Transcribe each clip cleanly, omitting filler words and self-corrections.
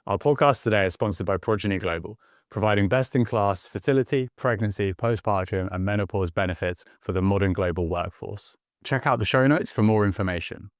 Our podcast today is sponsored by Progeny Global, providing best-in-class fertility, pregnancy, postpartum, and menopause benefits for the modern global workforce. Check out the show notes for more information.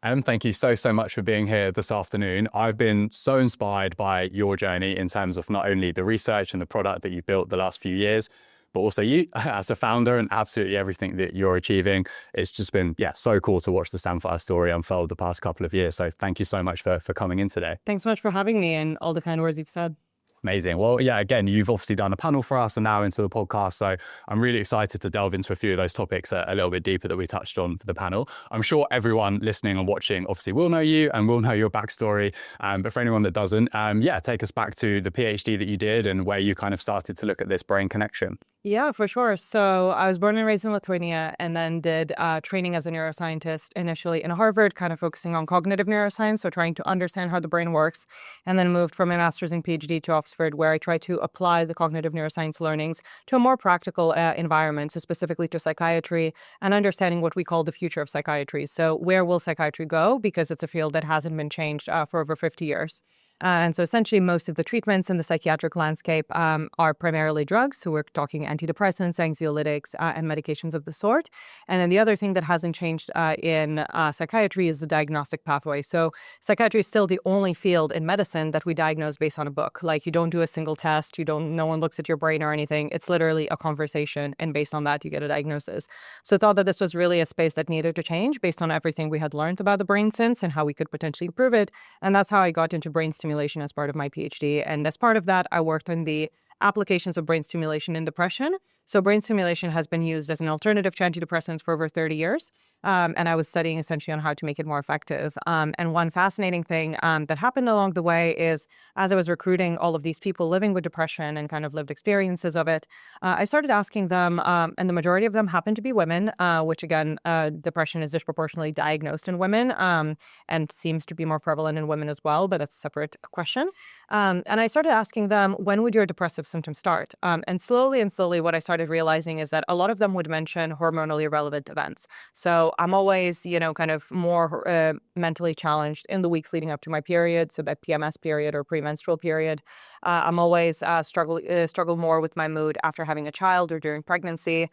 Thank you so much for being here this afternoon. I've been so inspired by your journey in terms of not only the research and the product that you've built the last few years, but also you as a founder and absolutely everything that you're achieving. It's just been, so cool to watch the Samphire story unfold the past couple of years. So thank you so much for coming in today. Thanks so much for having me and all the kind words you've said. Amazing. Well, again, you've obviously done a panel for us and now into the podcast. So I'm really excited to delve into a few of those topics a little bit deeper that we touched on for the panel. I'm sure everyone listening and watching obviously will know you and will know your backstory. But for anyone that doesn't, take us back to the PhD that you did and where you kind of started to look at this brain connection. Yeah, for sure. So I was born and raised in Lithuania and then did training as a neuroscientist initially in Harvard, kind of focusing on cognitive neuroscience, so trying to understand how the brain works, and then moved from a master's and PhD to Oxford, where I tried to apply the cognitive neuroscience learnings to a more practical environment, so specifically to psychiatry and understanding what we call the future of psychiatry. So where will psychiatry go? Because it's a field that hasn't been changed for over 50 years. And so essentially most of the treatments in the psychiatric landscape are primarily drugs. So we're talking antidepressants, anxiolytics, and medications of the sort. And then the other thing that hasn't changed in psychiatry is the diagnostic pathway. So psychiatry is still the only field in medicine that we diagnose based on a book. Like you don't do a single test, no one looks at your brain or anything. It's literally a conversation. And based on that, you get a diagnosis. So I thought that this was really a space that needed to change based on everything we had learned about the brain since and how we could potentially improve it. And that's how I got into brain stimulation as part of my PhD. And as part of that, I worked on the applications of brain stimulation in depression. So brain stimulation has been used as an alternative to antidepressants for over 30 years. And I was studying essentially on how to make it more effective. And one fascinating thing that happened along the way is as I was recruiting all of these people living with depression and kind of lived experiences of it, I started asking them, and the majority of them happened to be women, which again, depression is disproportionately diagnosed in women and seems to be more prevalent in women as well, but that's a separate question. And I started asking them, when would your depressive symptoms start? And slowly what I started realizing is that a lot of them would mention hormonally irrelevant events. So I'm always, kind of more mentally challenged in the weeks leading up to my period, so that PMS period or premenstrual period. I'm always struggle more with my mood after having a child or during pregnancy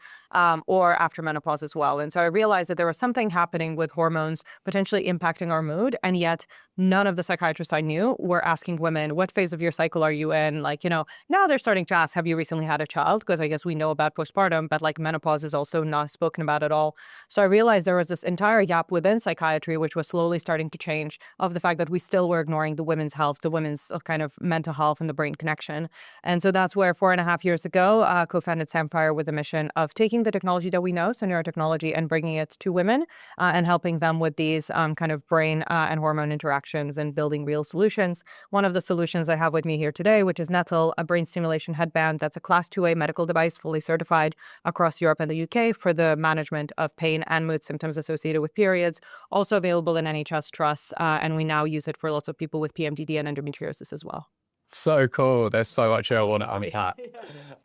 or after menopause as well. And so I realized that there was something happening with hormones potentially impacting our mood, and yet none of the psychiatrists I knew were asking women, what phase of your cycle are you in? Now they're starting to ask, have you recently had a child? Because I guess we know about postpartum, but menopause is also not spoken about at all. So I realized there was this entire gap within psychiatry, which was slowly starting to change, of the fact that we still were ignoring the women's health, the women's kind of mental health and the brain connection. And so that's where 4.5 years ago, co-founded Samphire with a mission of taking the technology that we know, so neurotechnology, and bringing it to women and helping them with these kind of brain and hormone interactions and building real solutions. One of the solutions I have with me here today, which is Nettle, a brain stimulation headband that's a Class 2A medical device, fully certified across Europe and the UK for the management of pain and mood symptoms associated with periods. Also available in NHS trusts, and we now use it for lots of people with PMDD and endometriosis as well. So cool. There's so much I want to unpack.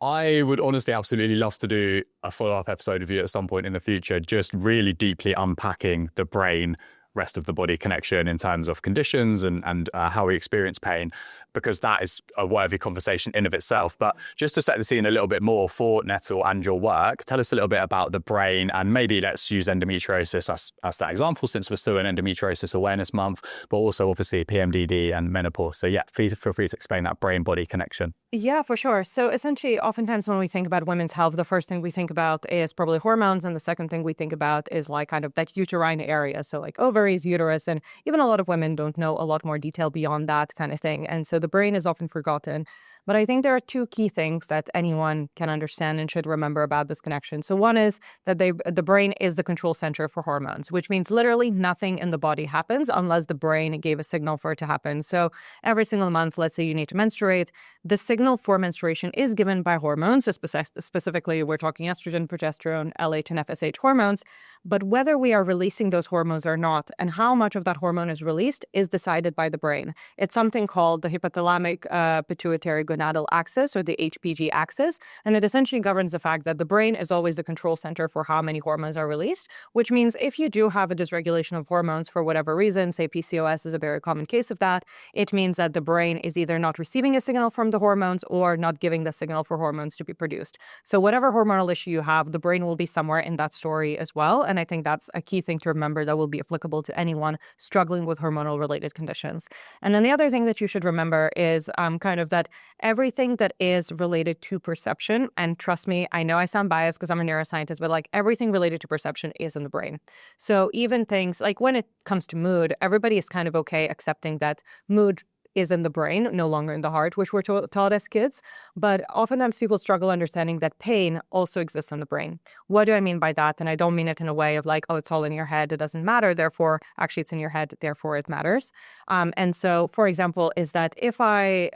I would honestly absolutely love to do a follow-up episode of you at some point in the future, just really deeply unpacking the brain rest of the body connection in terms of conditions and how we experience pain, because that is a worthy conversation in of itself. But just to set the scene a little bit more for Nettle and your work, tell us a little bit about the brain, and maybe let's use endometriosis as that example, since we're still in Endometriosis Awareness Month, but also obviously PMDD and menopause. So feel free to explain that brain-body connection. Yeah, for sure. So essentially, oftentimes when we think about women's health, the first thing we think about is probably hormones. And the second thing we think about is kind of that uterine area. So ovaries, uterus, and even a lot of women don't know a lot more detail beyond that kind of thing. And so the brain is often forgotten. But I think there are two key things that anyone can understand and should remember about this connection. So one is that the brain is the control center for hormones, which means literally nothing in the body happens unless the brain gave a signal for it to happen. So every single month, let's say you need to menstruate, the signal for menstruation is given by hormones. So specifically, we're talking estrogen, progesterone, LH, and FSH hormones. But whether we are releasing those hormones or not, and how much of that hormone is released, is decided by the brain. It's something called the hypothalamic pituitary hypogonadal axis, or the HPG axis, and it essentially governs the fact that the brain is always the control center for how many hormones are released, which means if you do have a dysregulation of hormones for whatever reason, say PCOS is a very common case of that, it means that the brain is either not receiving a signal from the hormones or not giving the signal for hormones to be produced. So whatever hormonal issue you have, the brain will be somewhere in that story as well. And I think that's a key thing to remember that will be applicable to anyone struggling with hormonal related conditions. And then the other thing that you should remember is kind of that everything that is related to perception, and trust me, I know I sound biased because I'm a neuroscientist, but like everything related to perception is in the brain. So even things like when it comes to mood, everybody is kind of okay accepting that mood is in the brain, no longer in the heart, which we're taught as kids. But oftentimes people struggle understanding that pain also exists in the brain. What do I mean by that? And I don't mean it in a way of like, oh, it's all in your head, it doesn't matter, therefore, actually it's in your head, therefore it matters. And so, for example, is that if I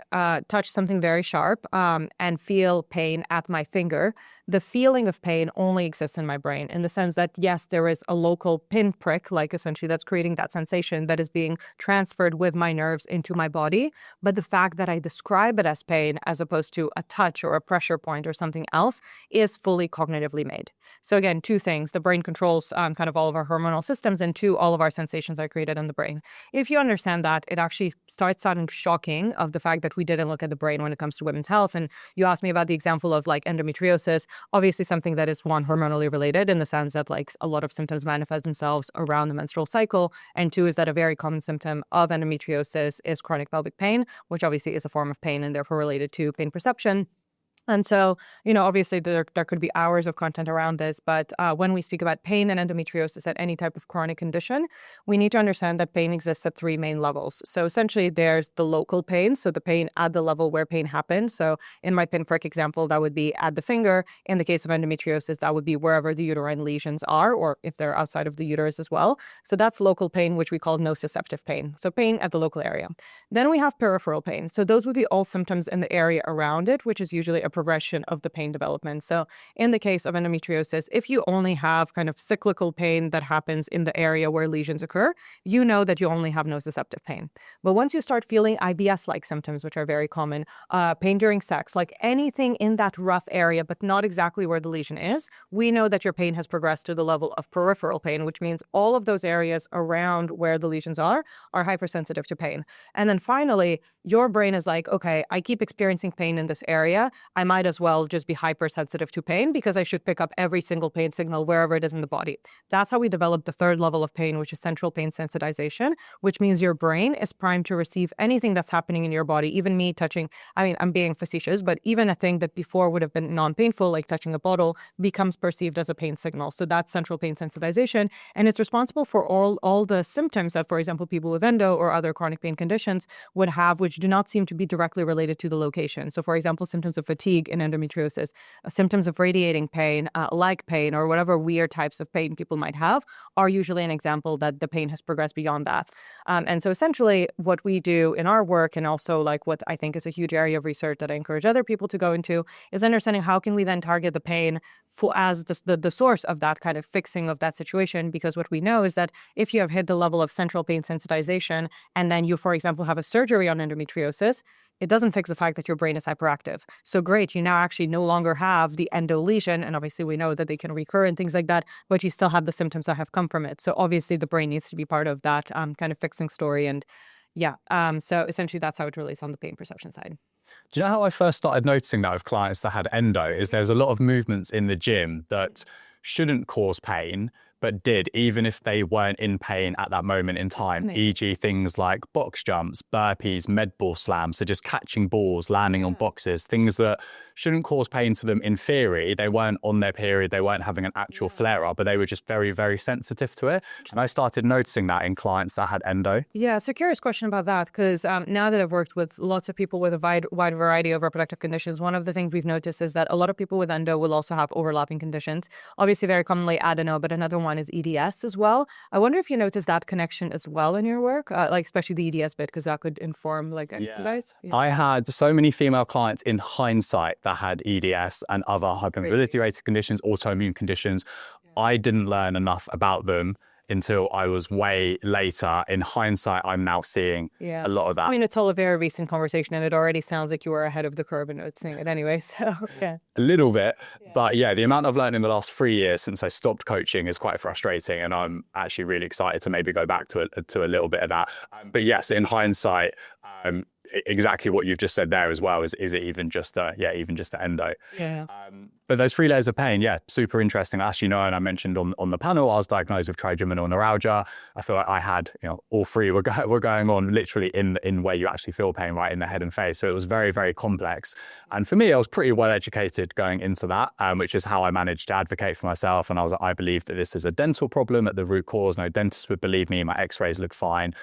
touch something very sharp and feel pain at my finger, the feeling of pain only exists in my brain, in the sense that, yes, there is a local pinprick, like essentially that's creating that sensation that is being transferred with my nerves into my body. But the fact that I describe it as pain as opposed to a touch or a pressure point or something else is fully cognitively made. So again, two things. The brain controls kind of all of our hormonal systems, and two, all of our sensations are created in the brain. If you understand that, it actually starts sounding shocking of the fact that we didn't look at the brain when it comes to women's health. And you asked me about the example of like endometriosis. Obviously something that is, one, hormonally related in the sense that like a lot of symptoms manifest themselves around the menstrual cycle, and two, is that a very common symptom of endometriosis is chronic pelvic pain, which obviously is a form of pain and therefore related to pain perception. And so, obviously there could be hours of content around this, but when we speak about pain and endometriosis at any type of chronic condition, we need to understand that pain exists at three main levels. So essentially there's the local pain, so the pain at the level where pain happens. So in my pinprick example, that would be at the finger. In the case of endometriosis, that would be wherever the uterine lesions are, or if they're outside of the uterus as well. So that's local pain, which we call nociceptive pain. So pain at the local area. Then we have peripheral pain. So those would be all symptoms in the area around it, which is usually a progression of the pain development. So in the case of endometriosis, if you only have kind of cyclical pain that happens in the area where lesions occur, you know that you only have nociceptive pain. But once you start feeling IBS-like symptoms, which are very common, pain during sex, like anything in that rough area, but not exactly where the lesion is, we know that your pain has progressed to the level of peripheral pain, which means all of those areas around where the lesions are hypersensitive to pain. And then finally, your brain is like, okay, I keep experiencing pain in this area. I might as well just be hypersensitive to pain because I should pick up every single pain signal wherever it is in the body. That's how we develop the third level of pain, which is central pain sensitization, which means your brain is primed to receive anything that's happening in your body. Even me touching, I'm being facetious, but even a thing that before would have been non-painful, like touching a bottle, becomes perceived as a pain signal. So that's central pain sensitization, and it's responsible for all the symptoms that, for example, people with endo or other chronic pain conditions would have, which do not seem to be directly related to the location. So, for example, symptoms of fatigue in endometriosis, symptoms of radiating pain, leg pain, or whatever weird types of pain people might have are usually an example that the pain has progressed beyond that. And so essentially what we do in our work, and also like what I think is a huge area of research that I encourage other people to go into, is understanding how can we then target the pain as the source of that kind of fixing of that situation. Because what we know is that if you have hit the level of central pain sensitization and then you, for example, have a surgery on endometriosis, it doesn't fix the fact that your brain is hyperactive. So great, you now actually no longer have the endo lesion, and obviously we know that they can recur and things like that, but you still have the symptoms that have come from it. So obviously the brain needs to be part of that kind of fixing story. And so essentially that's how it relates on the pain perception side. Do you know how I first started noticing that with clients that had endo is there's a lot of movements in the gym that shouldn't cause pain, but did, even if they weren't in pain at that moment in time, e.g. things like box jumps, burpees, med ball slams, so just catching balls, landing on boxes, things that shouldn't cause pain to them in theory. They weren't on their period, they weren't having an actual flare-up, but they were just very, very sensitive to it. And I started noticing that in clients that had endo. Yeah, so curious question about that, because now that I've worked with lots of people with a wide variety of reproductive conditions, one of the things we've noticed is that a lot of people with endo will also have overlapping conditions. Obviously, very commonly adeno, but another one is EDS as well. I wonder if you notice that connection as well in your work, like especially the EDS bit, because that could inform like exercise. Yeah. I had so many female clients in hindsight that had EDS and other hypermobility related conditions, autoimmune conditions. I didn't learn enough about them until I was way later. In hindsight, I'm now seeing a lot of that. I mean, it's all a very recent conversation, and it already sounds like you were ahead of the curve in noticing it anyway. So, yeah. A little bit, but yeah, the amount I've learned in the last 3 years since I stopped coaching is quite frustrating, and I'm actually really excited to maybe go back to a little bit of that. But yes, in hindsight, exactly what you've just said there as well. Is it even just even just the endo? Yeah. But those 3 layers of pain, yeah, super interesting. As you know, and I mentioned on the panel, I was diagnosed with trigeminal neuralgia. I feel like I had, all three were going on literally in where you actually feel pain, right in the head and face. So it was very, very complex. And for me, I was pretty well educated going into that, which is how I managed to advocate for myself. And I was like, I believe that this is a dental problem at the root cause. No dentist would believe me. My x-rays looked fine.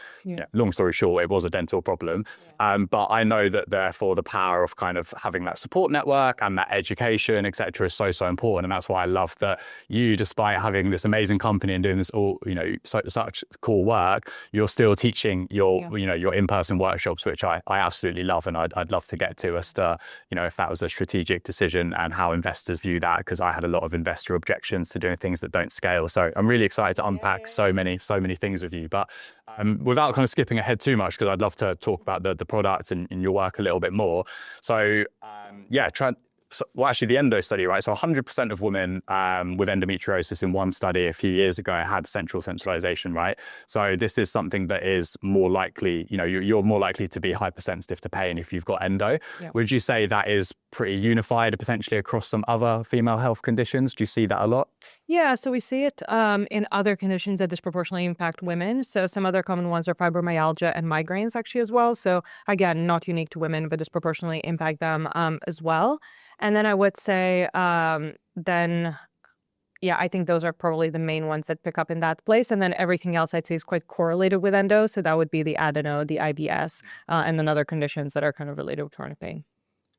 Long story short, it was a dental problem. But I know that therefore the power of kind of having that support network and that education, etc., is so important. And that's why I love that you, despite having this amazing company and doing this all, such cool work, you're still teaching your in-person workshops, which I absolutely love. And I'd love to get to as to, if that was a strategic decision and how investors view that, because I had a lot of investor objections to doing things that don't scale. So I'm really excited to unpack so many things with you. But without kind of skipping ahead too much, because I'd love to talk about the product and your work a little bit more. So actually the endo study, right? So 100% of women with endometriosis in one study a few years ago had central centralization, right? So this is something that is more likely, you're more likely to be hypersensitive to pain if you've got endo. Would you say that is pretty unified potentially across some other female health conditions? Do you see that a lot? Yeah, so we see it in other conditions that disproportionately impact women. So some other common ones are fibromyalgia and migraines actually as well. So again, not unique to women, but disproportionately impact them as well. And then I would say I think those are probably the main ones that pick up in that place. And then everything else I'd say is quite correlated with endo. So that would be the adeno, the IBS, and then other conditions that are kind of related with chronic pain.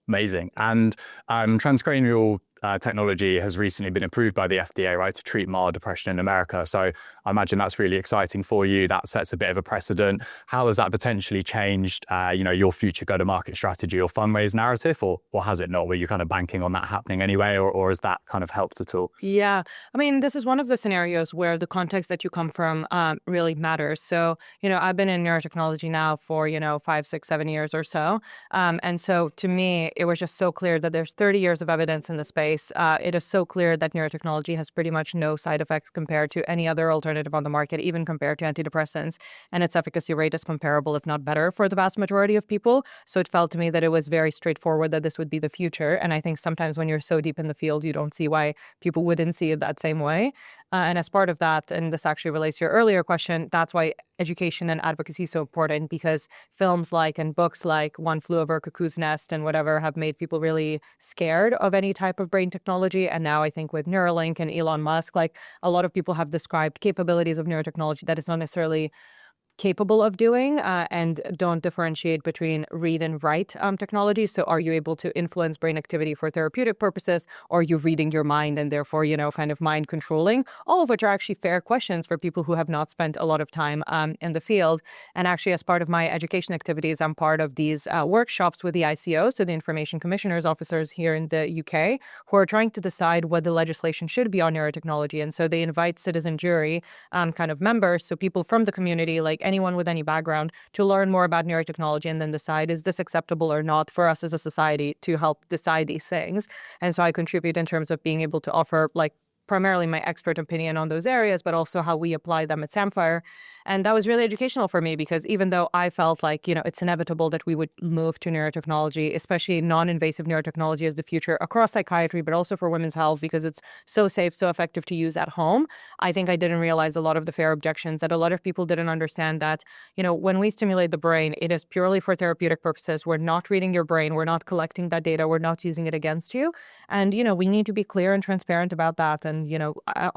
Amazing. And transcranial technology has recently been approved by the FDA, right, to treat mild depression in America. So I imagine that's really exciting for you. That sets a bit of a precedent. How has that potentially changed, your future go-to-market strategy or fundraise narrative, or has it not? Were you kind of banking on that happening anyway, or has that kind of helped at all? Yeah, I mean, this is one of the scenarios where the context that you come from really matters. So, I've been in neurotechnology now for, 5, 6, 7 years or so. And so to me, it was just so clear that there's 30 years of evidence in the space. It is so clear that neurotechnology has pretty much no side effects compared to any other alternative on the market, even compared to antidepressants. And its efficacy rate is comparable, if not better, for the vast majority of people. So it felt to me that it was very straightforward that this would be the future. And I think sometimes when you're so deep in the field, you don't see why people wouldn't see it that same way. And as part of that, and this actually relates to your earlier question, that's why education and advocacy is so important, because films like and books like One Flew Over Cuckoo's Nest and whatever have made people really scared of any type of brain technology. And now I think with Neuralink and Elon Musk, like a lot of people have described capabilities of neurotechnology that is not necessarily capable of doing and don't differentiate between read and write technology. So are you able to influence brain activity for therapeutic purposes, or are you reading your mind and therefore, kind of mind controlling? All of which are actually fair questions for people who have not spent a lot of time in the field. And actually, as part of my education activities, I'm part of these workshops with the ICOs, so the Information Commissioner's officers here in the UK, who are trying to decide what the legislation should be on neurotechnology. And so they invite citizen jury kind of members, so people from the community, like anyone with any background, to learn more about neurotechnology and then decide, is this acceptable or not for us as a society to help decide these things. And so I contribute in terms of being able to offer primarily my expert opinion on those areas, but also how we apply them at Samphire. And that was really educational for me, because even though I felt like, it's inevitable that we would move to neurotechnology, especially non-invasive neurotechnology as the future across psychiatry, but also for women's health, because it's so safe, so effective to use at home. I think I didn't realize a lot of the fair objections, that a lot of people didn't understand that, when we stimulate the brain, it is purely for therapeutic purposes. We're not reading your brain. We're not collecting that data. We're not using it against you. And, we need to be clear and transparent about that. And,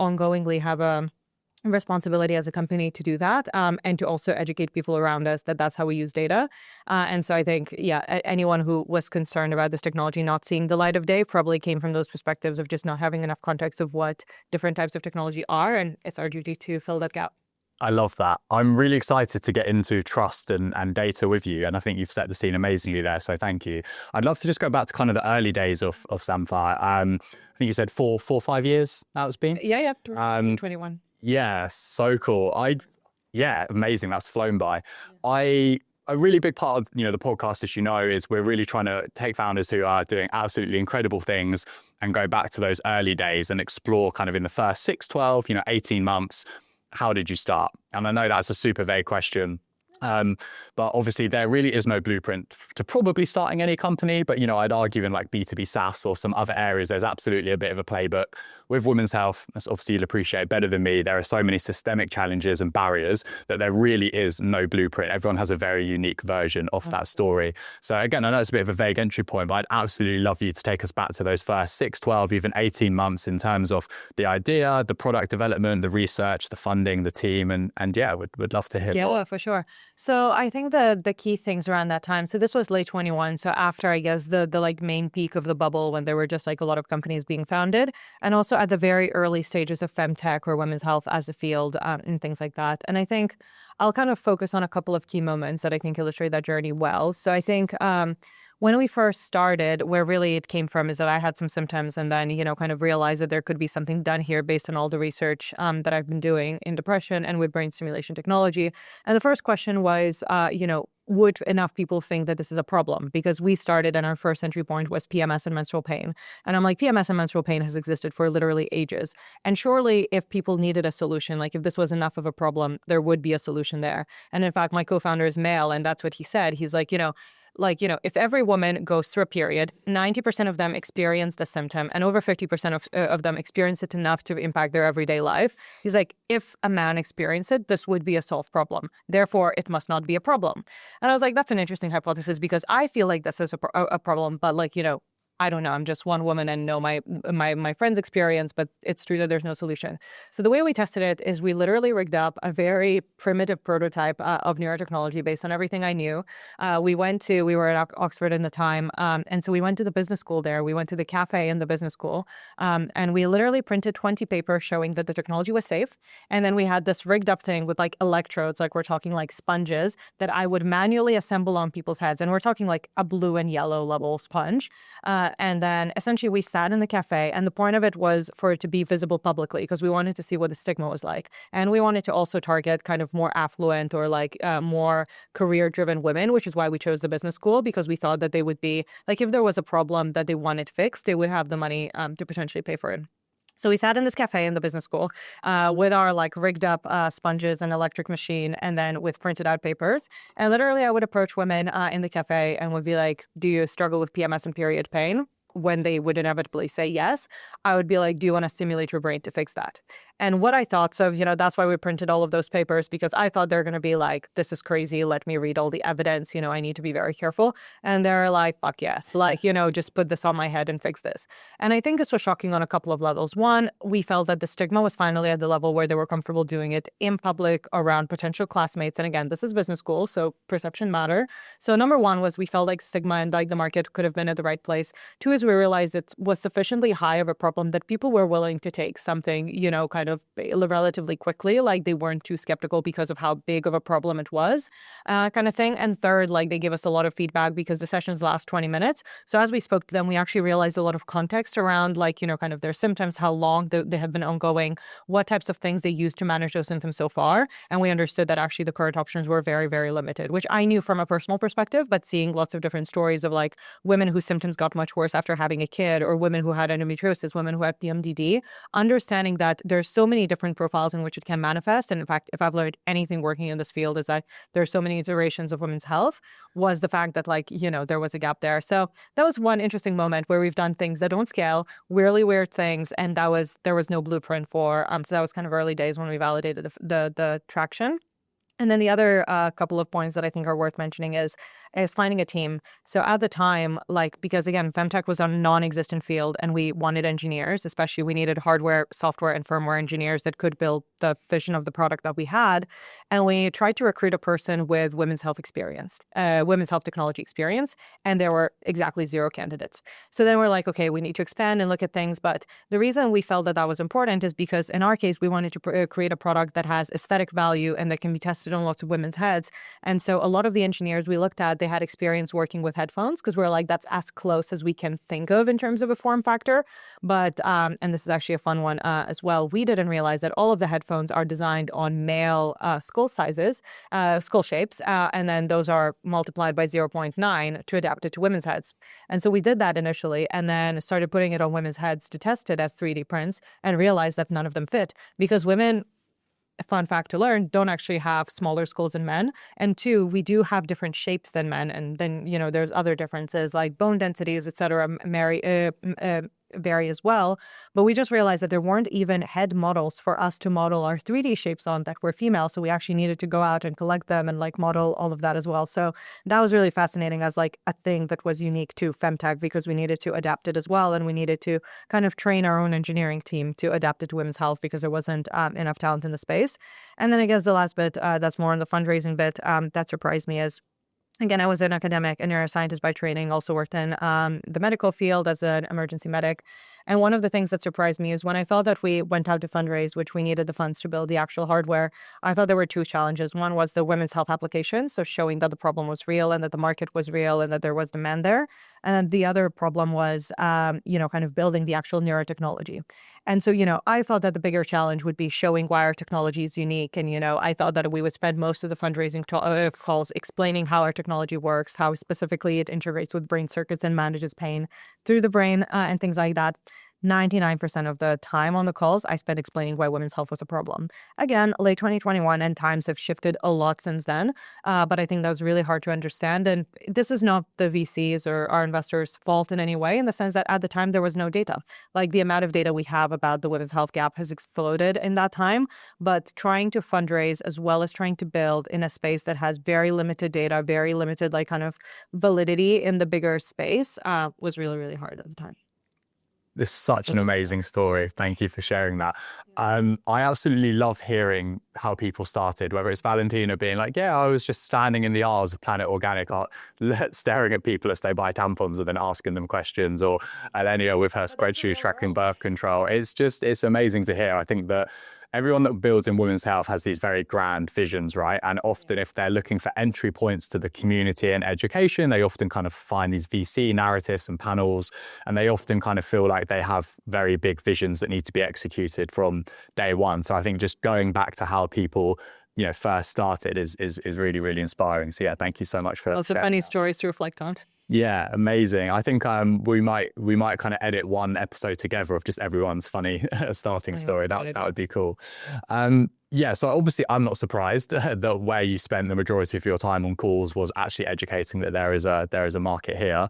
ongoingly have a responsibility as a company to do that, and to also educate people around us that that's how we use data. And so I think, anyone who was concerned about this technology not seeing the light of day probably came from those perspectives of just not having enough context of what different types of technology are. And it's our duty to fill that gap. I love that. I'm really excited to get into trust and data with you. And I think you've set the scene amazingly there. So thank you. I'd love to just go back to kind of the early days of Samphire. I think you said 4 or 5 years that it's been? Yeah, 21. Yeah, so cool. Yeah, amazing. That's flown by. A really big part of, the podcast, as you know, is we're really trying to take founders who are doing absolutely incredible things and go back to those early days and explore kind of in the first 6, 12, 18 months, how did you start? And I know that's a super vague question. But obviously there really is no blueprint to probably starting any company. But, I'd argue in like B2B SaaS or some other areas, there's absolutely a bit of a playbook. With women's health, as obviously you'll appreciate better than me, there are so many systemic challenges and barriers that there really is no blueprint. Everyone has a very unique version of that story. So again, I know it's a bit of a vague entry point, but I'd absolutely love you to take us back to those first 6, 12, even 18 months in terms of the idea, the product development, the research, the funding, the team, and yeah, would love to hear more. Yeah, for sure. So I think the key things around that time, so this was late 21, so after, I guess, the like main peak of the bubble when there were just like a lot of companies being founded, and also at the very early stages of femtech or women's health as a field, and things like that. And I think I'll kind of focus on a couple of key moments that I think illustrate that journey well. So I think when we first started, where really it came from is that I had some symptoms and then, kind of realized that there could be something done here based on all the research that I've been doing in depression and with brain stimulation technology. And the first question was, would enough people think that this is a problem? Because we started and our first entry point was PMS and menstrual pain. And I'm like, PMS and menstrual pain has existed for literally ages. And surely if people needed a solution, like if this was enough of a problem, there would be a solution there. And in fact, my co-founder is male, and that's what he said. He's like, if every woman goes through a period, 90% of them experience the symptom and over 50% of them experience it enough to impact their everyday life. He's like, if a man experienced it, this would be a solved problem. Therefore, it must not be a problem. And I was like, that's an interesting hypothesis because I feel like this is a problem, but I don't know. I'm just one woman and know my friend's experience, but it's true that there's no solution. So the way we tested it is we literally rigged up a very primitive prototype of neurotechnology based on everything I knew. We were at Oxford in the time, and so we went to the business school there. We went to the cafe in the business school, and we literally printed 20 papers showing that the technology was safe. And then we had this rigged up thing with like electrodes, like we're talking like sponges that I would manually assemble on people's heads. And we're talking like a blue and yellow level sponge. And then essentially we sat in the cafe, and the point of it was for it to be visible publicly because we wanted to see what the stigma was like. And we wanted to also target kind of more affluent or like more career-driven women, which is why we chose the business school, because we thought that they would be like, if there was a problem that they wanted fixed, they would have the money to potentially pay for it. So we sat in this cafe in the business school with our like rigged up sponges and electric machine, and then with printed out papers. And literally I would approach women in the cafe and would be like, do you struggle with PMS and period pain? When they would inevitably say yes, I would be like, do you want to stimulate your brain to fix that? And what I thought, so, that's why we printed all of those papers, because I thought they're going to be like, this is crazy. Let me read all the evidence. I need to be very careful. And they're like, fuck yes. Like, just put this on my head and fix this. And I think this was shocking on a couple of levels. One, we felt that the stigma was finally at the level where they were comfortable doing it in public around potential classmates. And again, this is business school, so perception matter. So number one was we felt like stigma and like the market could have been at the right place. Two is we realized it was sufficiently high of a problem that people were willing to take something, kind of relatively quickly. Like they weren't too skeptical because of how big of a problem it was, kind of thing. And third, like they gave us a lot of feedback because the sessions last 20 minutes. So as we spoke to them, we actually realized a lot of context around like, kind of their symptoms, how long they have been ongoing, what types of things they used to manage those symptoms so far. And we understood that actually the current options were very, very limited, which I knew from a personal perspective, but seeing lots of different stories of like women whose symptoms got much worse after having a kid, or women who had endometriosis, women who had PMDD, understanding that there's so many different profiles in which it can manifest. And in fact, if I've learned anything working in this field, is that there's so many iterations of women's health, was the fact that like, there was a gap there. So that was one interesting moment where we've done things that don't scale, really weird things, and there was no blueprint for. So that was kind of early days when we validated the traction. And then the other couple of points that I think are worth mentioning is finding a team. So at the time, like, because again, femtech was a non-existent field and we wanted engineers, especially we needed hardware, software, and firmware engineers that could build the vision of the product that we had. And we tried to recruit a person with women's health experience, women's health technology experience, and there were exactly 0 candidates. So then we're like, okay, we need to expand and look at things. But the reason we felt that was important is because in our case, we wanted to create a product that has aesthetic value and that can be tested on lots of women's heads. And so a lot of the engineers we looked at, they they had experience working with headphones, because we're like, that's as close as we can think of in terms of a form factor. But, and this is actually a fun one as well, we didn't realize that all of the headphones are designed on male skull sizes, skull shapes, and then those are multiplied by 0.9 to adapt it to women's heads. And so we did that initially, and then started putting it on women's heads to test it as 3D prints, and realized that none of them fit, because women, fun fact to learn, don't actually have smaller skulls than men. And two, we do have different shapes than men. And then, you know, there's other differences like bone densities, et cetera, vary as well. But we just realized that there weren't even head models for us to model our 3D shapes on that were female. So we actually needed to go out and collect them and like model all of that as well. So that was really fascinating as like a thing that was unique to femtech, because we needed to adapt it as well. And we needed to kind of train our own engineering team to adapt it to women's health, because there wasn't enough talent in the space. And then I guess the last bit, that's more on the fundraising bit, that surprised me is, again, I was an academic, a neuroscientist by training, also worked in the medical field as an emergency medic. And one of the things that surprised me is when I thought that we went out to fundraise, which we needed the funds to build the actual hardware, I thought there were two challenges. One was the women's health application, so showing that the problem was real and that the market was real and that there was demand there. And the other problem was, you know, kind of building the actual neurotechnology. And so, you know, I thought that the bigger challenge would be showing why our technology is unique. And, you know, I thought that we would spend most of the fundraising calls explaining how our technology works, how specifically it integrates with brain circuits and manages pain through the brain and things like that. 99% of the time on the calls, I spent explaining why women's health was a problem. Again, late 2021, and times have shifted a lot since then. But I think that was really hard to understand. And this is not the VCs or our investors' fault in any way, in the sense that at the time there was no data. Like the amount of data we have about the women's health gap has exploded in that time. But trying to fundraise as well as trying to build in a space that has very limited data, very limited like kind of validity in the bigger space was really, really hard at the time. This is such an amazing story. Thank you for sharing that. I absolutely love hearing how people started, whether it's Valentina being like, yeah, I was just standing in the aisles of Planet Organic, staring at people as they buy tampons and then asking them questions, or Elenia with her spreadsheet tracking birth control. It's amazing to hear. I think that everyone that builds in women's health has these very grand visions, right? And often if they're looking for entry points to the community and education, they often kind of find these VC narratives and panels, and they often kind of feel like they have very big visions that need to be executed from day one. So I think just going back to how people, you know, first started is really, really inspiring. So yeah, thank you so much for lots of funny stories to reflect on. Yeah, amazing. I think we might kind of edit one episode together of just everyone's funny starting story. That would be cool. Yeah, so obviously I'm not surprised that where you spent the majority of your time on calls was actually educating that there is a market here,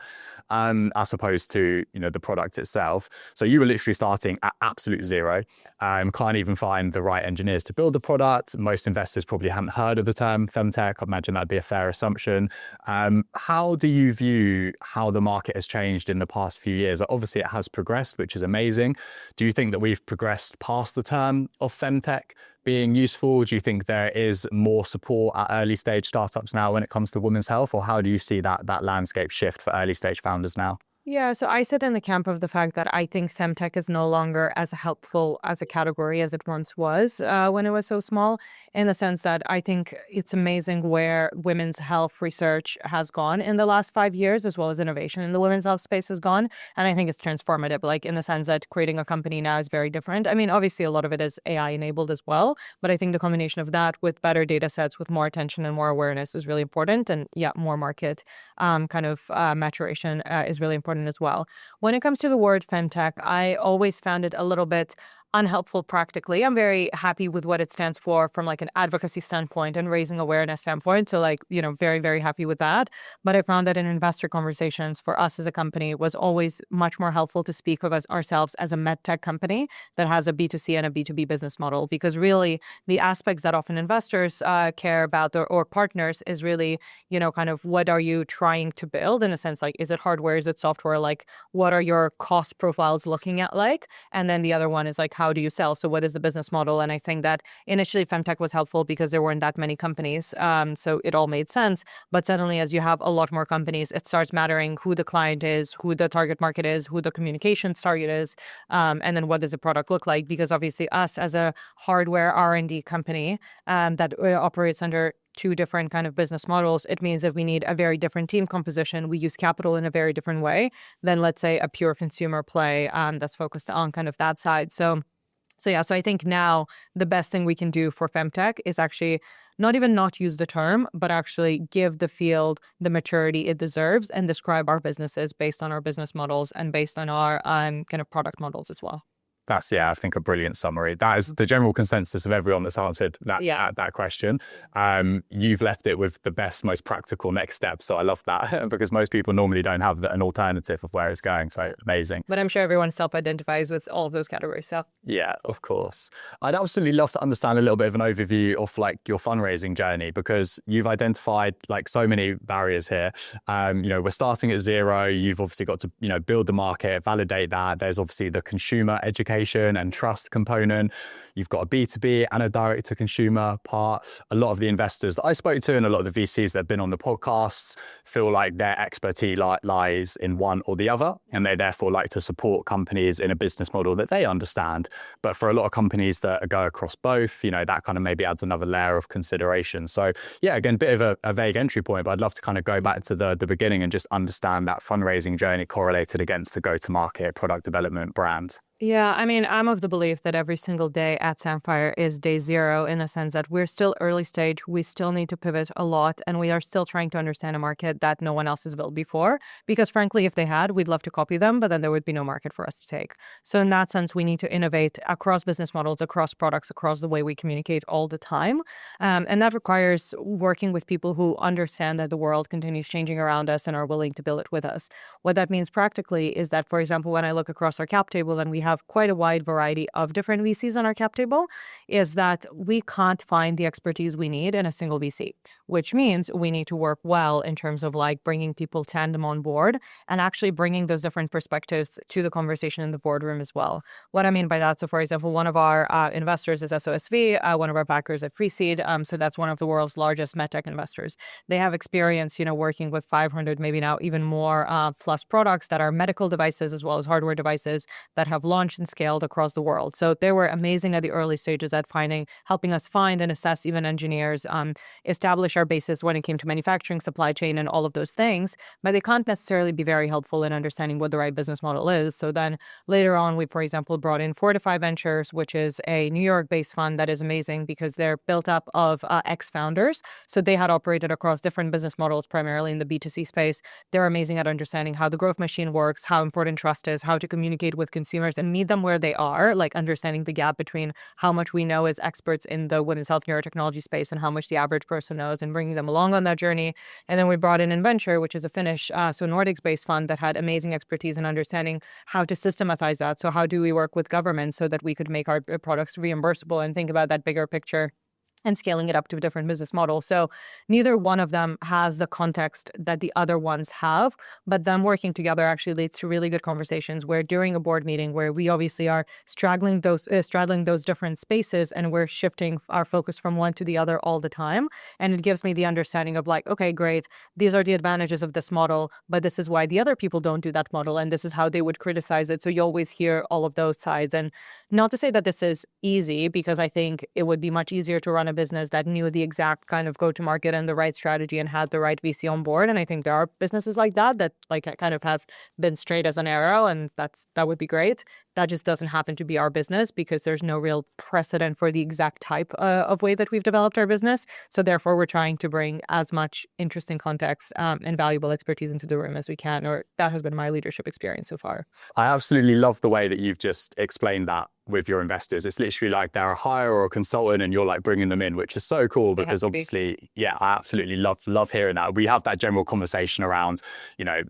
as opposed to, you know, the product itself. So you were literally starting at absolute zero. Can't even find the right engineers to build the product. Most investors probably hadn't heard of the term femtech. I imagine that'd be a fair assumption. How do you view how the market has changed in the past few years? Obviously it has progressed, which is amazing. Do you think that we've progressed past the term of femtech being useful? Do you think there is more support at early stage startups now when it comes to women's health, or how do you see that landscape shift for early stage founders now? Yeah, so I sit in the camp of the fact that I think femtech is no longer as helpful as a category as it once was when it was so small, in the sense that I think it's amazing where women's health research has gone in the last 5 years, as well as innovation in the women's health space has gone. And I think it's transformative, like in the sense that creating a company now is very different. I mean, obviously a lot of it is AI enabled as well, but I think the combination of that with better data sets, with more attention and more awareness is really important. And yeah, more market maturation is really important as well. When it comes to the word femtech, I always found it a little bit unhelpful practically. I'm very happy with what it stands for from like an advocacy standpoint and raising awareness standpoint. So like, you know, very, very happy with that. But I found that in investor conversations for us as a company, it was always much more helpful to speak of ourselves as a medtech company that has a B2C and a B2B business model, because really the aspects that often investors care about or partners is really, you know, kind of what are you trying to build in a sense, like, is it hardware, is it software, like what are your cost profiles looking at like? And then the other one is like, how do you sell? So what is the business model? And I think that initially femtech was helpful because there weren't that many companies. So it all made sense. But suddenly as you have a lot more companies, it starts mattering who the client is, who the target market is, who the communications target is, and then what does the product look like? Because obviously us as a hardware R&D company that operates under two different kind of business models, it means that we need a very different team composition. We use capital in a very different way than, let's say, a pure consumer play that's focused on kind of that side. So I think now the best thing we can do for femtech is actually not even not use the term, but actually give the field the maturity it deserves and describe our businesses based on our business models and based on our kind of product models as well. That's, I think a brilliant summary. That is the general consensus of everyone that's answered that question. You've left it with the best, most practical next steps. So I love that because most people normally don't have an alternative of where it's going. So amazing. But I'm sure everyone self-identifies with all of those categories. So yeah, of course. I'd absolutely love to understand a little bit of an overview of like your fundraising journey, because you've identified like so many barriers here. We're starting at zero. You've obviously got to, build the market, validate that. There's obviously the consumer education and trust component. You've got a B2B and a direct to consumer part. A lot of the investors that I spoke to and a lot of the VCs that have been on the podcasts feel like their expertise lies in one or the other, and they therefore like to support companies in a business model that they understand. But for a lot of companies that go across both, that kind of maybe adds another layer of consideration. So again, a bit of a vague entry point, but I'd love to kind of go back to the beginning and just understand that fundraising journey correlated against the go-to-market, product development, brand. Yeah, I mean, I'm of the belief that every single day at Samphire is day zero, in a sense that we're still early stage. We still need to pivot a lot, and we are still trying to understand a market that no one else has built before. Because frankly, if they had, we'd love to copy them, but then there would be no market for us to take. So in that sense, we need to innovate across business models, across products, across the way we communicate all the time. And that requires working with people who understand that the world continues changing around us and are willing to build it with us. What that means practically is that, for example, when I look across our cap table, and we have quite a wide variety of different VCs on our cap table, is that we can't find the expertise we need in a single VC, which means we need to work well in terms of like bringing people tandem on board and actually bringing those different perspectives to the conversation in the boardroom as well. What I mean by that, so for example, one of our investors is SOSV, one of our backers at Pre-Seed, so that's one of the world's largest medtech investors. They have experience, working with 500, maybe now even more plus products that are medical devices as well as hardware devices that have launched and scaled across the world. So they were amazing at the early stages at helping us find and assess even engineers, establish our basis when it came to manufacturing, supply chain, and all of those things. But they can't necessarily be very helpful in understanding what the right business model is. So then later on, we, for example, brought in Fortify Ventures, which is a New York-based fund that is amazing because they're built up of ex-founders. So they had operated across different business models, primarily in the B2C space. They're amazing at understanding how the growth machine works, how important trust is, how to communicate with consumers and meet them where they are, like understanding the gap between how much we know as experts in the women's health neurotechnology space and how much the average person knows, and bringing them along on that journey. And then we brought in Inventure, which is a Finnish, Nordics-based fund that had amazing expertise in understanding how to systematize that. So how do we work with governments so that we could make our products reimbursable and think about that bigger picture and scaling it up to a different business model. So neither one of them has the context that the other ones have, but them working together actually leads to really good conversations where during a board meeting where we obviously are straddling those different spaces and we're shifting our focus from one to the other all the time. And it gives me the understanding of like, okay, great, these are the advantages of this model, but this is why the other people don't do that model and this is how they would criticize it. So you always hear all of those sides. And not to say that this is easy, because I think it would be much easier to run a business that knew the exact kind of go-to-market and the right strategy and had the right VC on board. And I think there are businesses like that like kind of have been straight as an arrow, and that would be great. That just doesn't happen to be our business because there's no real precedent for the exact type of way that we've developed our business. So therefore, we're trying to bring as much interesting context and valuable expertise into the room as we can, or that has been my leadership experience so far. I absolutely love the way that you've just explained that with your investors. It's literally like they're a hire or a consultant and you're like bringing them in, which is so cool because obviously, I absolutely love hearing that. We have that general conversation around,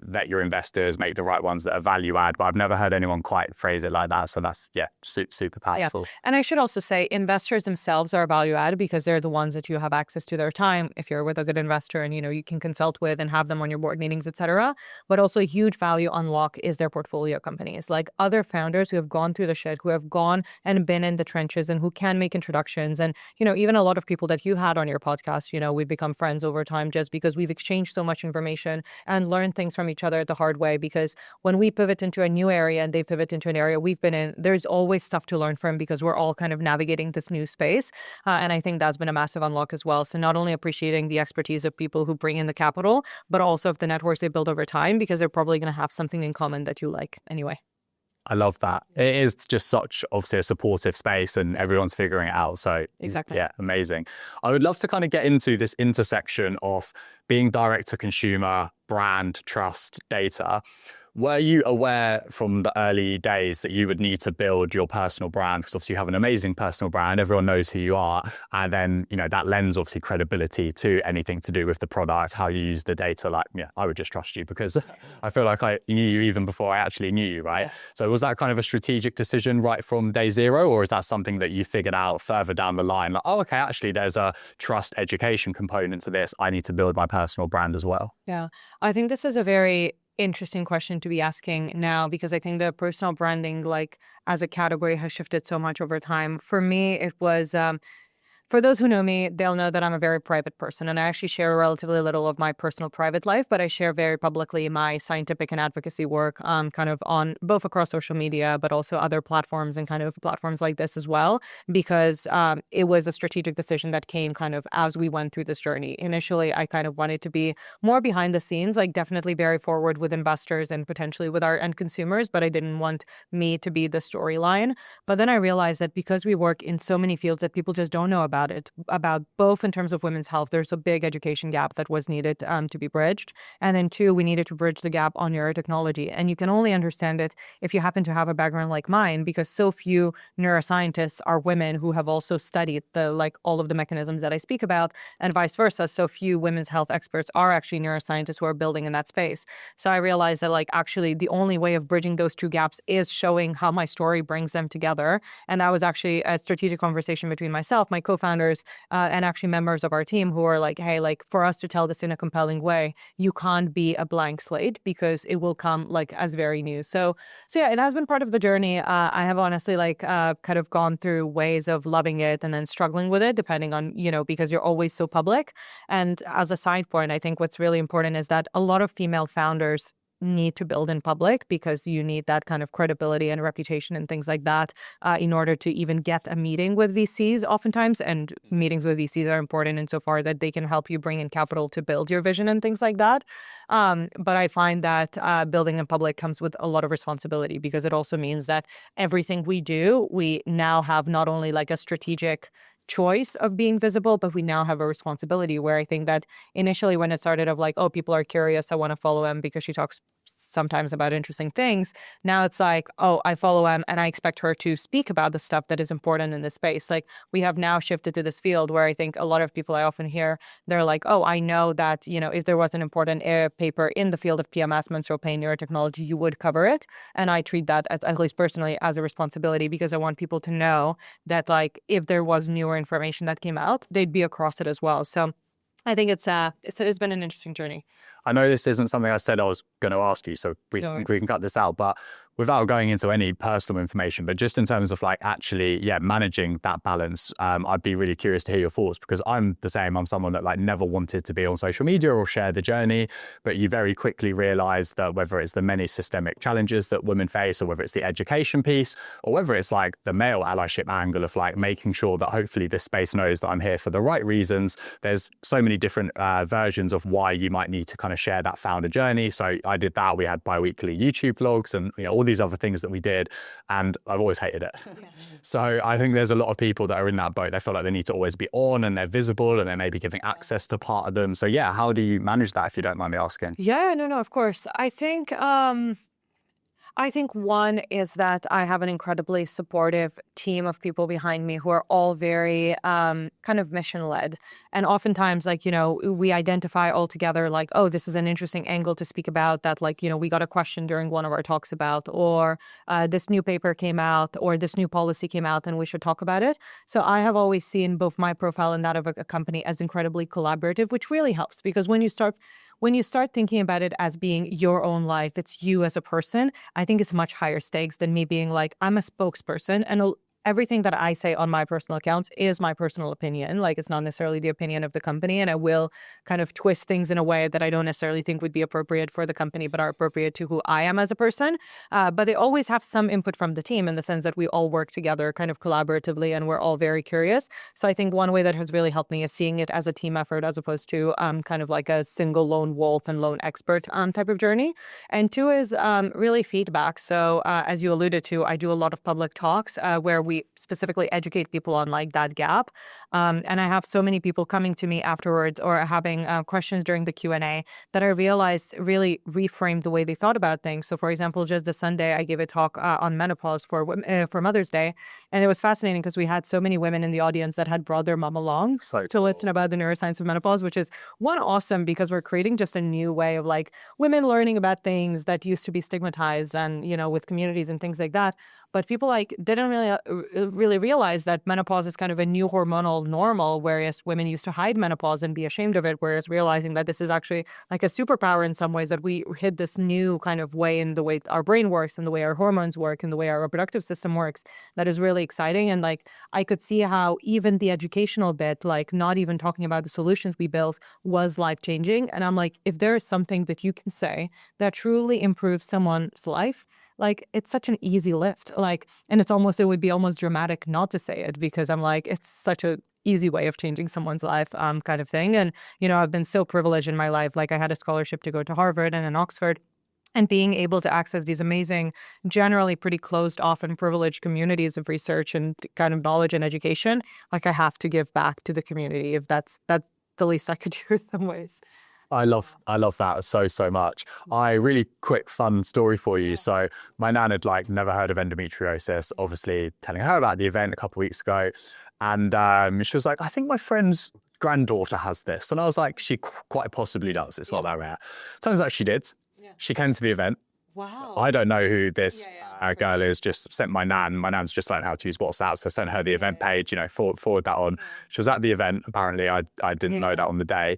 let your investors make the right ones that are value add, but I've never heard anyone quite phrase it like that. So that's, super powerful. Yeah. And I should also say investors themselves are value add because they're the ones that you have access to their time if you're with a good investor and, you can consult with and have them on your board meetings, etc. But also a huge value unlock is their portfolio companies, like other founders who have gone through the shit, who have gone gone and been in the trenches and who can make introductions. And, even a lot of people that you had on your podcast, we've become friends over time just because we've exchanged so much information and learned things from each other the hard way. Because when we pivot into a new area and they pivot into an area we've been in, there's always stuff to learn from because we're all kind of navigating this new space. And I think that's been a massive unlock as well. So not only appreciating the expertise of people who bring in the capital, but also of the networks they build over time, because they're probably going to have something in common that you like anyway. I love that. It is just such, obviously, a supportive space and everyone's figuring it out. So exactly. Yeah, amazing. I would love to kind of get into this intersection of being direct to consumer, brand, trust, data. Were you aware from the early days that you would need to build your personal brand? Because obviously you have an amazing personal brand, everyone knows who you are. And then, that lends obviously credibility to anything to do with the product, how you use the data. Like, I would just trust you because I feel like I knew you even before I actually knew you, right? Yeah. So was that kind of a strategic decision right from day zero? Or is that something that you figured out further down the line? Like, oh, okay, actually there's a trust education component to this. I need to build my personal brand as well. Yeah, I think this is a very interesting question to be asking now, because I think the personal branding, like as a category, has shifted so much over time. For me, it was for those who know me, they'll know that I'm a very private person, and I actually share relatively little of my personal private life, but I share very publicly my scientific and advocacy work, kind of on both across social media, but also other platforms and kind of platforms like this as well, because it was a strategic decision that came kind of as we went through this journey. Initially, I kind of wanted to be more behind the scenes, like definitely very forward with investors and potentially with our end consumers, but I didn't want me to be the storyline. But then I realized that because we work in so many fields that people just don't know about both in terms of women's health, there's a big education gap that was needed to be bridged. And then two, we needed to bridge the gap on neurotechnology. And you can only understand it if you happen to have a background like mine, because so few neuroscientists are women who have also studied all of the mechanisms that I speak about, and vice versa. So few women's health experts are actually neuroscientists who are building in that space. So I realized that actually the only way of bridging those two gaps is showing how my story brings them together. And that was actually a strategic conversation between myself, my co-founders, and actually members of our team who are like, hey, for us to tell this in a compelling way, you can't be a blank slate because it will come as very new. So yeah, it has been part of the journey. I have honestly kind of gone through ways of loving it and then struggling with it, depending on, because you're always so public. And as a side point, I think what's really important is that a lot of female founders need to build in public, because you need that kind of credibility and reputation and things like that in order to even get a meeting with VCs oftentimes. And meetings with VCs are important insofar that they can help you bring in capital to build your vision and things like that. But I find that building in public comes with a lot of responsibility, because it also means that everything we do, we now have not only a strategic choice of being visible, but we now have a responsibility, where I think that initially when it started of oh, people are curious, I want to follow Em because she talks sometimes about interesting things. Now it's oh, I follow Em and I expect her to speak about the stuff that is important in this space. We have now shifted to this field where I think a lot of people I often hear, they're oh, I know that, if there was an important paper in the field of PMS, menstrual pain, neurotechnology, you would cover it. And I treat that as, at least personally, as a responsibility, because I want people to know that if there was newer information that came out, they'd be across it as well. So I think it's been an interesting journey. I know this isn't something I said I was going to ask you, so we can cut this out, but without going into any personal information, but just in terms of actually, managing that balance, I'd be really curious to hear your thoughts, because I'm the same. I'm someone that never wanted to be on social media or share the journey, but you very quickly realize that whether it's the many systemic challenges that women face, or whether it's the education piece, or whether it's the male allyship angle of making sure that hopefully this space knows that I'm here for the right reasons. There's so many different versions of why you might need to kind of share that founder journey. So I did that. We had bi-weekly YouTube vlogs and all these other things that we did, and I've always hated it. Yeah. So I think there's a lot of people that are in that boat. They feel like they need to always be on, and they're visible, and they're maybe giving access to part of them. So yeah, how do you manage that, if you don't mind me asking? Yeah, no, of course. I think one is that I have an incredibly supportive team of people behind me who are all very kind of mission-led. And oftentimes, we identify all together oh, this is an interesting angle to speak about that, we got a question during one of our talks about, or this new paper came out, or this new policy came out and we should talk about it. So I have always seen both my profile and that of a company as incredibly collaborative, which really helps, because when when you start thinking about it as being your own life, it's you as a person, I think it's much higher stakes than me being like, I'm a spokesperson and everything that I say on my personal accounts is my personal opinion. Like, it's not necessarily the opinion of the company. And I will kind of twist things in a way that I don't necessarily think would be appropriate for the company, but are appropriate to who I am as a person. But they always have some input from the team in the sense that we all work together kind of collaboratively and we're all very curious. So I think one way that has really helped me is seeing it as a team effort as opposed to kind of like a single lone wolf and lone expert type of journey. And two is really feedback. So as you alluded to, I do a lot of public talks where we specifically educate people on like that gap. And I have so many people coming to me afterwards or having questions during the Q&A that I realized really reframed the way they thought about things. So for example, just this Sunday, I gave a talk on menopause for Mother's Day. And it was fascinating because we had so many women in the audience that had brought their mom along to listen about the neuroscience of menopause, which is one, awesome, because we're creating just a new way of like women learning about things that used to be stigmatized and, you know, with communities and things like that. But people like didn't really realize that menopause is kind of a new hormonal normal, whereas women used to hide menopause and be ashamed of it, whereas realizing that this is actually like a superpower in some ways, that we hit this new kind of way in the way our brain works and the way our hormones work and the way our reproductive system works, that is really exciting. And like I could see how even the educational bit, like not even talking about the solutions we built, was life-changing. And I'm like, if there is something that you can say that truly improves someone's life, like it's such an easy lift, like, and it would be almost dramatic not to say it, because I'm like, it's such a easy way of changing someone's life, kind of thing. And, you know, I've been so privileged in my life. Like I had a scholarship to go to Harvard and in Oxford, and being able to access these amazing, generally pretty closed off and privileged communities of research and kind of knowledge and education, like I have to give back to the community if that's the least I could do in some ways. I love that so much. I really quick fun story for you. So my nan had like never heard of endometriosis, obviously telling her about the event a couple of weeks ago. And she was like, I think my friend's granddaughter has this. And I was like, she quite possibly does. It's not that rare. Turns out she did. Yeah. She came to the event. Wow. I don't know who this girl is, just sent my nan. My nan's just learned how to use WhatsApp, so I sent her the event page, you know, forward that on. She was at the event, apparently. I didn't know that on the day.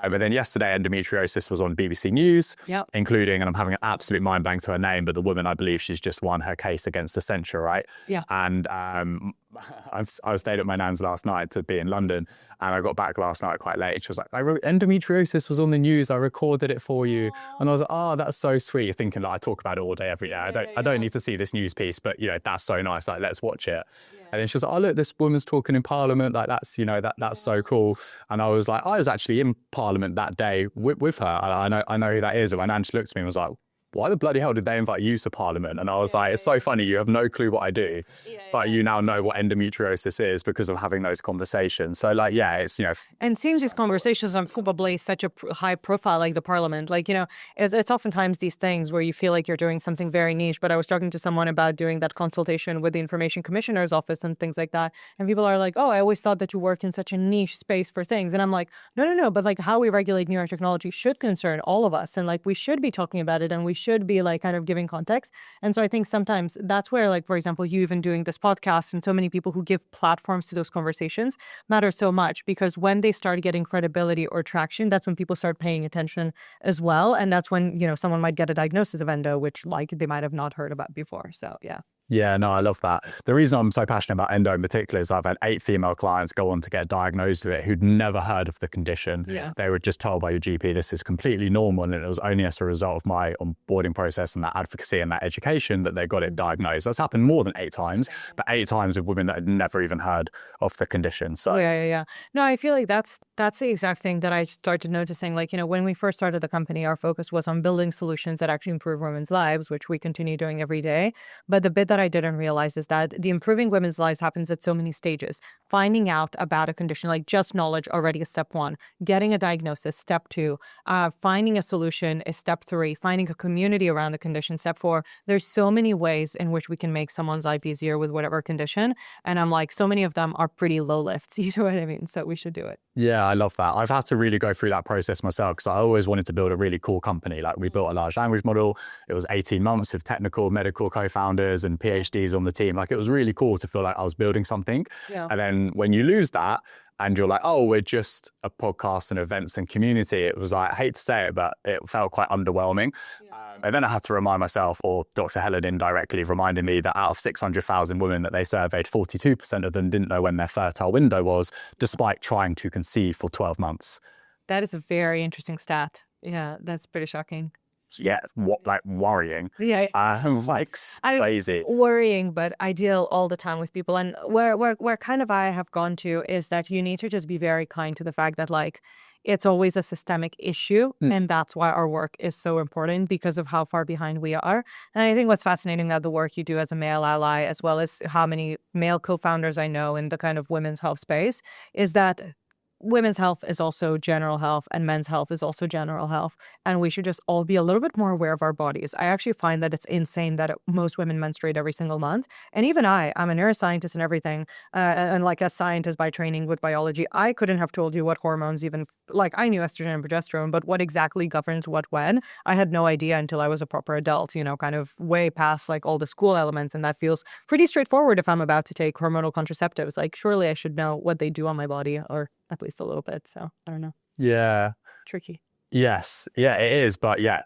But then yesterday, endometriosis was on BBC News, including, and I'm having an absolute mind blank to her name, but the woman, I believe she's just won her case against Accenture, right? Yeah. And I stayed at my nan's last night to be in London, and I got back last night quite late. She was like, endometriosis was on the news. I recorded it for you. And I was like, oh, that's so sweet. Thinking like I talk about it all day, every day. I don't need to see this news piece, but you know, that's so nice. Like, let's watch it. And then she was like, oh, look, this woman's talking in Parliament. Like that's, you know, that's so cool. And I was like, I was actually in Parliament that day with her. I know who that is. And my nan just looked at me and was like, why the bloody hell did they invite you to Parliament? And I was like, it's so funny. You have no clue what I do, but you now know what endometriosis is because of having those conversations. So like, yeah, it's, you know. And seems these conversations are probably such a high profile, like the Parliament. Like, you know, it's oftentimes these things where you feel like you're doing something very niche. But I was talking to someone about doing that consultation with the Information Commissioner's Office and things like that. And people are like, oh, I always thought that you work in such a niche space for things. And I'm like, no. But like how we regulate neurotechnology should concern all of us. And like we should be talking about it, and we should be like kind of giving context. And so I think sometimes that's where, like, for example, you even doing this podcast and so many people who give platforms to those conversations matter so much, because when they start getting credibility or traction, that's when people start paying attention as well. And that's when, you know, someone might get a diagnosis of endo, which like they might have not heard about before. So yeah. Yeah, no, I love that. The reason I'm so passionate about endo in particular is I've had 8 female clients go on to get diagnosed with it who'd never heard of the condition. Yeah. They were just told by your GP, this is completely normal. And it was only as a result of my onboarding process and that advocacy and that education that they got it diagnosed. That's happened more than 8 times, but 8 times with women that had never even heard of the condition. So yeah. No, I feel like that's the exact thing that I started noticing. Like, you know, when we first started the company, our focus was on building solutions that actually improve women's lives, which we continue doing every day. But the bit that I didn't realize is that the improving women's lives happens at so many stages. Finding out about a condition, like just knowledge, already is step 1. Getting a diagnosis, step 2. Finding a solution is step 3. Finding a community around the condition, step 4. There's so many ways in which we can make someone's life easier with whatever condition. And I'm like, so many of them are pretty low lifts. You know what I mean? So we should do it. Yeah, I love that. I've had to really go through that process myself because I always wanted to build a really cool company. Like we built a large language model. It was 18 months with technical, medical co-founders and PhDs on the team. Like it was really cool to feel like I was building something. Yeah. And then when you lose that, and you're like, oh, we're just a podcast and events and community, it was like, I hate to say it, but it felt quite underwhelming. And then I had to remind myself, or Dr. Helen indirectly reminded me, that out of 600,000 women that they surveyed, 42% of them didn't know when their fertile window was, despite trying to conceive for 12 months. That is a very interesting stat. Yeah, that's pretty shocking. Yeah, like worrying. Yeah, like crazy. Worrying, but I deal all the time with people, and where kind of I have gone to is that you need to just be very kind to the fact that like it's always a systemic issue, and that's why our work is so important, because of how far behind we are. And I think what's fascinating about the work you do as a male ally, as well as how many male co-founders I know in the kind of women's health space, is that women's health is also general health and men's health is also general health. And we should just all be a little bit more aware of our bodies. I actually find that it's insane that most women menstruate every single month. And even I'm a neuroscientist and everything. And like a scientist by training with biology, I couldn't have told you what hormones even, like I knew estrogen and progesterone, but what exactly governs what when, I had no idea until I was a proper adult, you know, kind of way past like all the school elements. And that feels pretty straightforward if I'm about to take hormonal contraceptives. Like surely I should know what they do on my body, or at least a little bit. So I don't know. Yeah. Tricky. Yes. Yeah, it is. But yeah,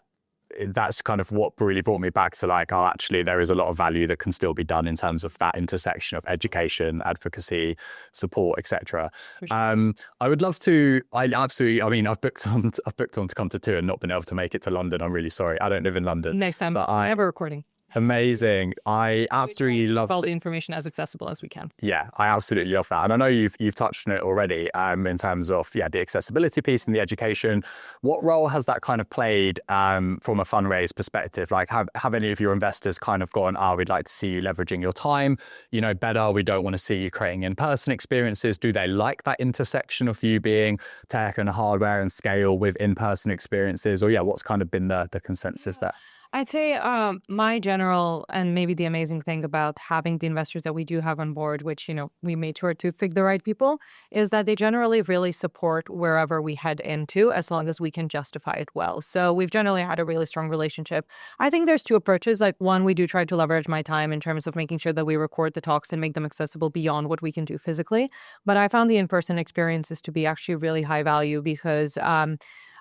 that's kind of what really brought me back to like, oh, actually, there is a lot of value that can still be done in terms of that intersection of education, advocacy, support, etc. Sure. I would love to. I mean, I've booked on to come to 2 and not been able to make it to London. I'm really sorry. I don't live in London. Next time, but I have a recording. Amazing. I absolutely love all the information as accessible as we can. Yeah, I absolutely love that. And I know you've touched on it already in terms of the accessibility piece and the education. What role has that kind of played from a fundraise perspective? Like have any of your investors kind of gone, we'd like to see you leveraging your time, you know, better. We don't want to see you creating in-person experiences. Do they like that intersection of you being tech and hardware and scale with in-person experiences? Or what's kind of been the consensus there? I'd say my general, and maybe the amazing thing about having the investors that we do have on board, which, you know, we made sure to pick the right people, is that they generally really support wherever we head into, as long as we can justify it well. So we've generally had a really strong relationship. I think there's 2 approaches. Like one, we do try to leverage my time in terms of making sure that we record the talks and make them accessible beyond what we can do physically. But I found the in-person experiences to be actually really high value, because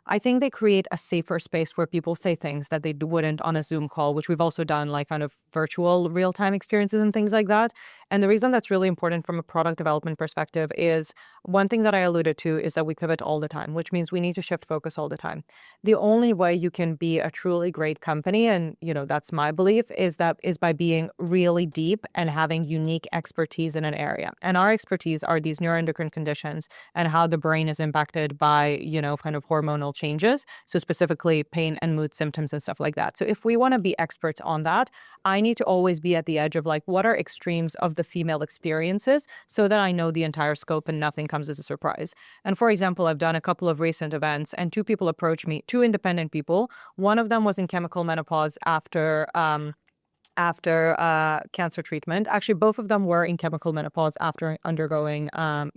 I think they create a safer space where people say things that they wouldn't on a Zoom call, which we've also done, like kind of virtual real-time experiences and things like that. And the reason that's really important from a product development perspective is one thing that I alluded to is that we pivot all the time, which means we need to shift focus all the time. The only way you can be a truly great company, and you know that's my belief, is by being really deep and having unique expertise in an area. And our expertise are these neuroendocrine conditions and how the brain is impacted by, you know, kind of hormonal changes. So specifically pain and mood symptoms and stuff like that. So if we want to be experts on that, I need to always be at the edge of like, what are extremes of the female experiences, so that I know the entire scope and nothing comes as a surprise. And for example, I've done a couple of recent events and 2 people approached me, 2 independent people. One of them was in chemical menopause after cancer treatment. Actually, both of them were in chemical menopause after undergoing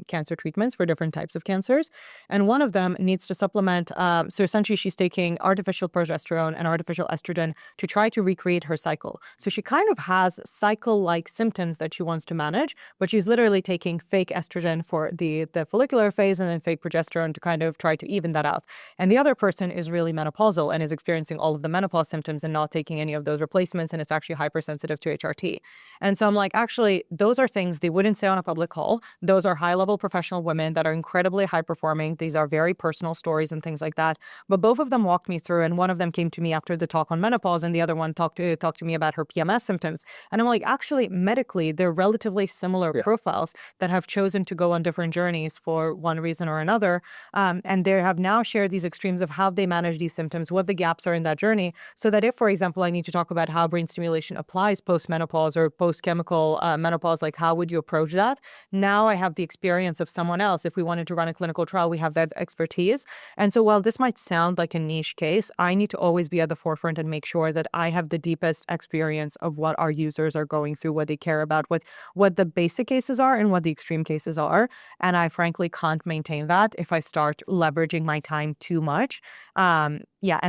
cancer treatments for different types of cancers. And one of them needs to supplement. So essentially, she's taking artificial progesterone and artificial estrogen to try to recreate her cycle. So she kind of has cycle-like symptoms that she wants to manage, but she's literally taking fake estrogen for the follicular phase and then fake progesterone to kind of try to even that out. And the other person is really menopausal and is experiencing all of the menopause symptoms and not taking any of those replacements, and it's actually hypersensitive to HRT. And so I'm like, actually, those are things they wouldn't say on a public call. Those are high-level professional women that are incredibly high-performing. These are very personal stories and things like that. But both of them walked me through, and one of them came to me after the talk on menopause, and the other one talked to me about her PMS symptoms. And I'm like, actually, medically, they're relatively similar profiles that have chosen to go on different journeys for one reason or another. And they have now shared these extremes of how they manage these symptoms, what the gaps are in that journey, so that if, for example, I need to talk about how brain stimulation applies post-menopause or post-chemical menopause, like how would you approach that? Now I have the experience of someone else. If we wanted to run a clinical trial, we have that expertise. And so while this might sound like a niche case, I need to always be at the forefront and make sure that I have the deepest experience of what our users are going through, what they care about, what the basic cases are and what the extreme cases are. And I frankly can't maintain that if I start leveraging my time too much. And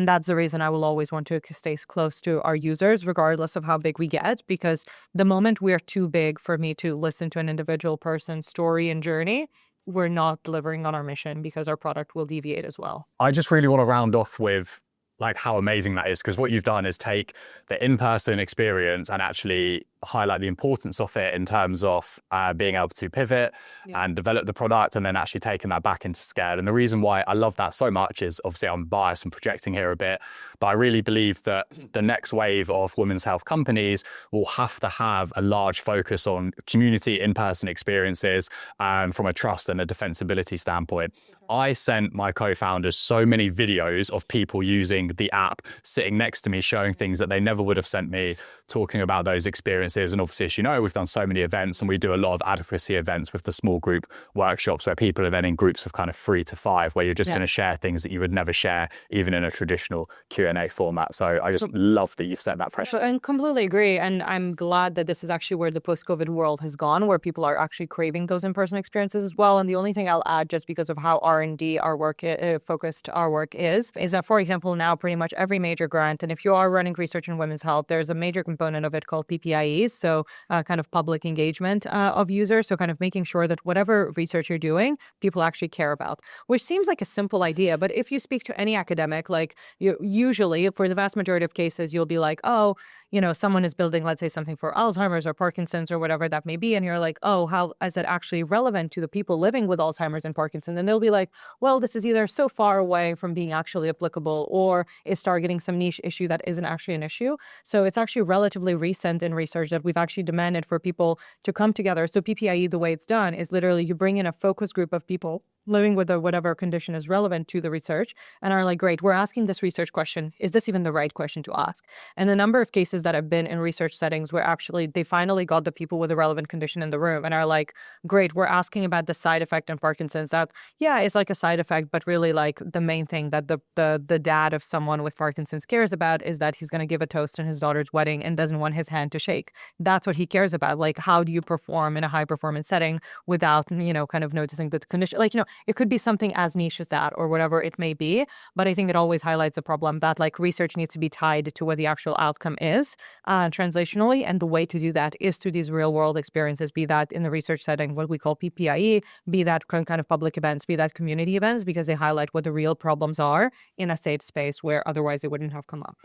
that's the reason I will always want to stay close to our users, regardless of how big we get, because the moment we're too big for me to listen to an individual person's story and journey, we're not delivering on our mission because our product will deviate as well. I just really want to round off with like how amazing that is, because what you've done is take the in-person experience and actually highlight the importance of it in terms of being able to pivot and develop the product, and then actually taking that back into scale. And the reason why I love that so much is obviously I'm biased and projecting here a bit, but I really believe that the next wave of women's health companies will have to have a large focus on community in-person experiences from a trust and a defensibility standpoint. I sent my co-founders so many videos of people using the app, sitting next to me, showing things that they never would have sent me, talking about those experiences. And obviously, as you know, we've done so many events, and we do a lot of advocacy events with the small group workshops where people are then in groups of kind of 3 to 5, where you're just going to share things that you would never share even in a traditional Q&A format. So I just love that you've set that pressure. And completely agree. And I'm glad that this is actually where the post-COVID world has gone, where people are actually craving those in-person experiences as well. And the only thing I'll add, just because of how R&D our work focused our work is that, for example, now pretty much every major grant, and if you are running research in women's health, there's a major component of it called PPIEs, so kind of public engagement of users. So kind of making sure that whatever research you're doing, people actually care about, which seems like a simple idea. But if you speak to any academic, like usually for the vast majority of cases, you'll be like, oh, you know, someone is building, let's say, something for Alzheimer's or Parkinson's or whatever that may be. And you're like, oh, how is that actually relevant to the people living with Alzheimer's and Parkinson's? And they'll be like, well, this is either so far away from being actually applicable, or is targeting some niche issue that isn't actually an issue. So it's actually relatively recent in research that we've actually demanded for people to come together. So PPIE, the way it's done is literally you bring in a focus group of people living with whatever condition is relevant to the research, and are like, great, we're asking this research question. Is this even the right question to ask? And the number of cases that have been in research settings where actually they finally got the people with the relevant condition in the room and are like, great, we're asking about the side effect in Parkinson's. That, yeah, it's like a side effect, but really like the main thing that the dad of someone with Parkinson's cares about is that he's going to give a toast in his daughter's wedding and doesn't want his hand to shake. That's what he cares about. Like, how do you perform in a high performance setting without, you know, kind of noticing that the condition, like, you know, it could be something as niche as that or whatever it may be. But I think it always highlights the problem that like research needs to be tied to what the actual outcome is translationally. And the way to do that is through these real world experiences, be that in the research setting, what we call PPIE, be that kind of public events, be that community events, because they highlight what the real problems are in a safe space where otherwise they wouldn't have come up.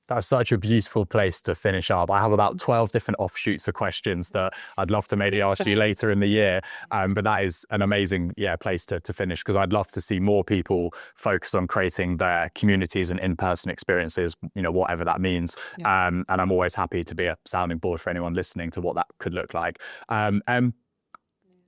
That's such a beautiful place to finish up. I have about 12 different offshoots of questions that I'd love to maybe ask you later in the year. But that is an amazing place to finish, because I'd love to see more people focus on creating their communities and in-person experiences, you know, whatever that means. And I'm always happy to be a sounding board for anyone listening to what that could look like.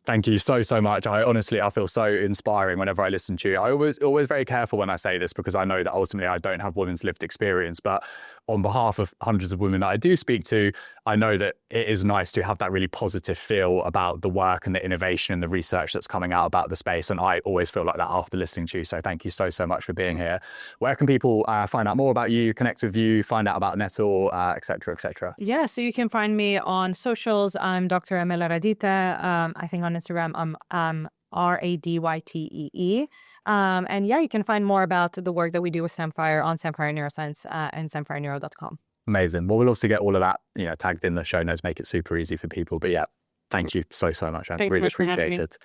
Thank you so much. I feel so inspiring whenever I listen to you. I always very careful when I say this, because I know that ultimately I don't have women's lived experience, but on behalf of hundreds of women that I do speak to, I know that it is nice to have that really positive feel about the work and the innovation and the research that's coming out about the space. And I always feel like that after listening to you. So thank you so much for being here. Where can people find out more about you, connect with you, find out about Nettle, et cetera, et cetera? Yeah, so you can find me on socials. I'm Dr. Emilė Radytė. I think on Instagram, I'm Radytee. And yeah, you can find more about the work that we do with Samphire on Samphire Neuroscience and samphireneuro.com. Amazing. Well, we'll also get all of that, you know, tagged in the show notes, make it super easy for people. But yeah, thank you so much. I really appreciate it.